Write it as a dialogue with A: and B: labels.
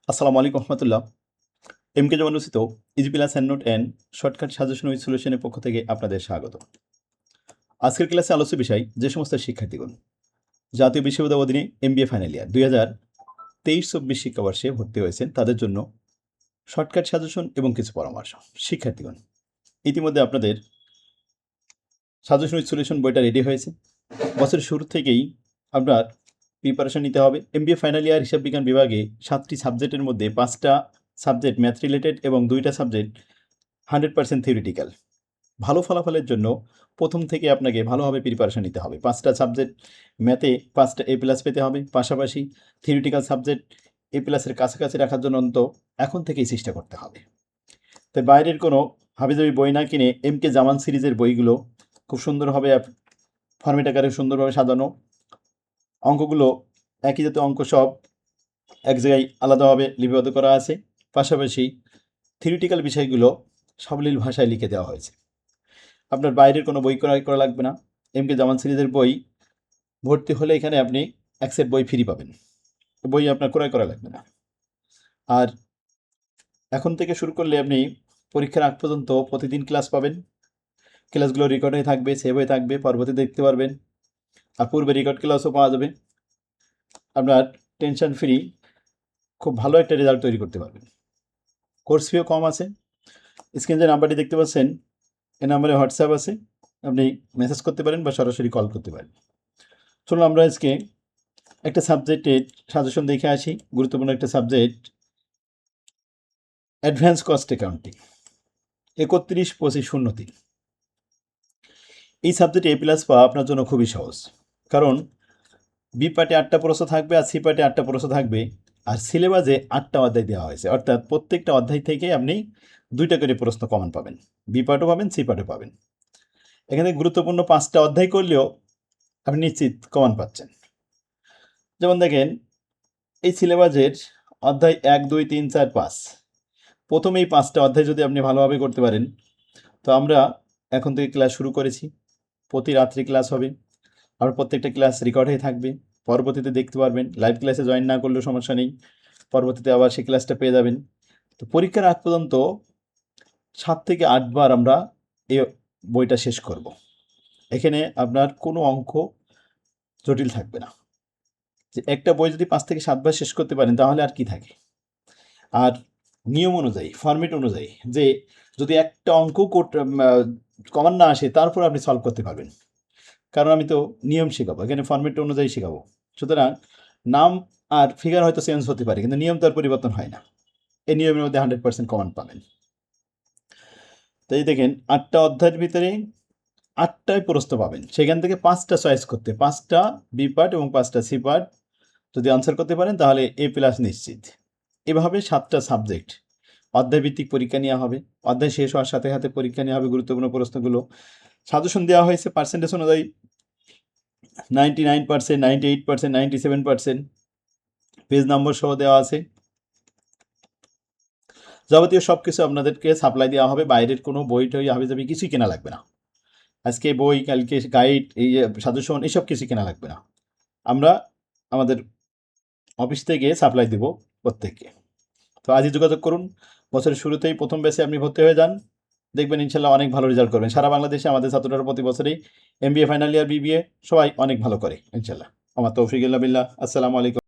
A: আসসালামু আলাইকুম রহমতুল্লাহ। এমকে জমান রচিত easy plus hand note and shortcut suggestion with সলিউশনের পক্ষ থেকে আপনাদের স্বাগত। আজকের ক্লাসে আলোচ্য বিষয় যে সমস্ত শিক্ষার্থীগণ জাতীয় বিশ্ববিদ্যালয় অধীনে এমবিএ ফাইনাল ইয়ার 2023-24 শিক্ষাবর্ষে ভর্তি হয়েছেন তাদের জন্য শর্টকাট সাজেশন এবং কিছু পরামর্শ। শিক্ষার্থীগণ, ইতিমধ্যে আপনাদের সাজেশন উইথ সলিউশন বইটা রেডি হয়েছে। বছরের শুরু থেকেই আপনার প্রিপারেশন নিতে হবে। এমবিএ ফাইনাল ইয়ার হিসাব বিজ্ঞান বিভাগে 7টি সাবজেক্টের মধ্যে 5টা সাবজেক্ট ম্যাথ রিলেটেড এবং 2টা সাবজেক্ট 100% থিওরিটিক্যাল। ভালো ফলাফলের জন্য প্রথম থেকে আপনাকে ভালোভাবে প্রিপারেশন নিতে হবে। 5টা সাবজেক্ট ম্যাথে 5টা A+ পেতে হবে, পাশাপাশি থিওরিটিক্যাল সাবজেক্ট A+-এর কাছাকাছি রাখার জন্য এখন থেকেই চেষ্টা করতে হবে। তাই বাইরের কোনো হাবিজাবি বই না কিনে এমকে জামান সিরিজের বইগুলো খুব সুন্দরভাবে ফরম্যাট আকারে সুন্দরভাবে সাজানো, অঙ্কগুলো একই জাতীয় অঙ্ক সব এক জায়গায় আলাদাভাবে লিপিবদ্ধ করা আছে, পাশাপাশি থিওরিটিক্যাল বিষয়গুলো সাবলীল ভাষায় লিখে দেওয়া হয়েছে। আপনার বাইরের কোনো বই ক্রয় করা লাগবে না। এমকে জামান সিরিজের বই ভর্তি হলে এখানে আপনি এক সেট বই ফ্রি পাবেন, বই আপনার ক্রয় করা লাগবে না। আর এখন থেকে শুরু করলে আপনি পরীক্ষার আগ পর্যন্ত প্রতিদিন ক্লাস পাবেন। ক্লাসগুলো রেকর্ড হয়ে থাকবে, সেভ হয়ে থাকবে, পরবর্তীতে দেখতে পারবেন। আর পূর্বে রেকর্ড ক্লাসও পাওয়া যাবে। আপনার টেনশন ফ্রি খুব ভালো একটা রেজাল্ট তৈরি করতে পারবেন। কোর্স ফিও কম আছে। স্ক্রিনে যে নাম্বারটি দেখতে পাচ্ছেন এই নাম্বারে হোয়াটসঅ্যাপ আছে, আপনি মেসেজ করতে পারেন বা সরাসরি কল করতে পারেন। চলুন আমরা আজকে একটা সাবজেক্টের সাজেশন দেখে আসি। গুরুত্বপূর্ণ একটা সাবজেক্ট, অ্যাডভান্স কস্ট অ্যাকাউন্টিং 31-25-03। এই সাবজেক্টে A+ পাওয়া আপনার জন্য খুবই সহজ, কারণ বি পার্টে 8টা প্রশ্ন থাকবে আর সি পার্টে 8টা প্রশ্ন থাকবে, আর সিলেবাসে 8টা অধ্যায় দেওয়া হয়েছে, অর্থাৎ প্রত্যেকটা অধ্যায় থেকে আপনি 2টা করে প্রশ্ন কমন পাবেন। বি পার্টও পাবেন, সি পার্টও পাবেন। এখানে গুরুত্বপূর্ণ 5টা অধ্যায় করলেও আপনি নিশ্চিত কমন পাচ্ছেন। যেমন দেখেন, এই সিলেবাসের অধ্যায় 1, 2, 3, 4, 5, প্রথম এই 5টা অধ্যায় যদি আপনি ভালোভাবে করতে পারেন, তো আমরা এখন থেকে ক্লাস শুরু করেছি। প্রতি রাত্রি ক্লাস হবে, আর প্রত্যেকটা ক্লাস রেকর্ড হয়ে থাকবে, পরবর্তীতে দেখতে পারবেন। লাইভ ক্লাসে জয়েন না করলেও সমস্যা নেই, পরবর্তীতে আবার সেই ক্লাসটা পেয়ে যাবেন। তো পরীক্ষার আগ পর্যন্ত 7 থেকে 8 বার আমরা এই বইটা শেষ করব। এখানে আপনার কোনো অঙ্ক জটিল থাকবে না। যে একটা বই যদি 5 থেকে 7 বার শেষ করতে পারেন তাহলে আর কি থাকে। আর নিয়ম অনুযায়ী, ফরম্যাট অনুযায়ী, যে যদি একটা অঙ্ক কমন না আসে তারপর আপনি সলভ করতে পারবেন, কারণ আমি তো নিয়ম শেখাবো, এখানে ফরম্যাট অনুযায়ী শেখাবো। সুতরাং নাম আর ফিগার হয়তো চেঞ্জ হতে পারে, কিন্তু নিয়ম তো আর পরিবর্তন হয় না। এই নিয়মের মধ্যে 100% কমন পাবেন। তাই দেখেন, 8টা অধ্যায়ের ভিতরে 8টায় প্রশ্ন পাবেন, সেখান থেকে 5টা চয়েস করতে, 5টা বি পার্ট এবং 5টা সি পার্ট যদি আনসার করতে পারেন তাহলে A+ নিশ্চিত। এভাবে 7টা সাবজেক্ট অধ্যায়ভিত্তিক পরীক্ষা নেওয়া হবে। অধ্যায় শেষ হওয়ার সাথে সাথে পরীক্ষা নেওয়া হবে। গুরুত্বপূর্ণ প্রশ্নগুলো সাজেশন দেওয়া হয়েছে পার্সেন্টেজ অনুযায়ী 99%, 98%, 97%, পেজ নম্বর সহ দেওয়া আছে। যাবতীয় সব কিছু আপনাদেরকে সাপ্লাই দেওয়া হবে। বাইরের কোনো বই টই হাবিজাবি কিছুই কেনা লাগবে না। আজকে বই, কালকে গাইড, এই সাজেশন, এসব কিছু কেনা লাগবে না। আমরা আমাদের অফিস থেকে সাপ্লাই দেব প্রত্যেককে। তো আজই যোগাযোগ করুন। বছরের শুরুতেই প্রথম ব্যাচে আপনি ভর্তি হয়ে যান, দেখবেন ইনশাল্লাহ অনেক ভালো রেজাল্ট করবেন। সারা বাংলাদেশে আমাদের ছাত্ররা প্রতি বছরেই MBA ফাইনাল ইয়ার, BBA সবাই অনেক ভালো করে ইনশাল্লাহ। আমার তৌফিক ইল্লা বিল্লাহ। আসসালামু আলাইকুম।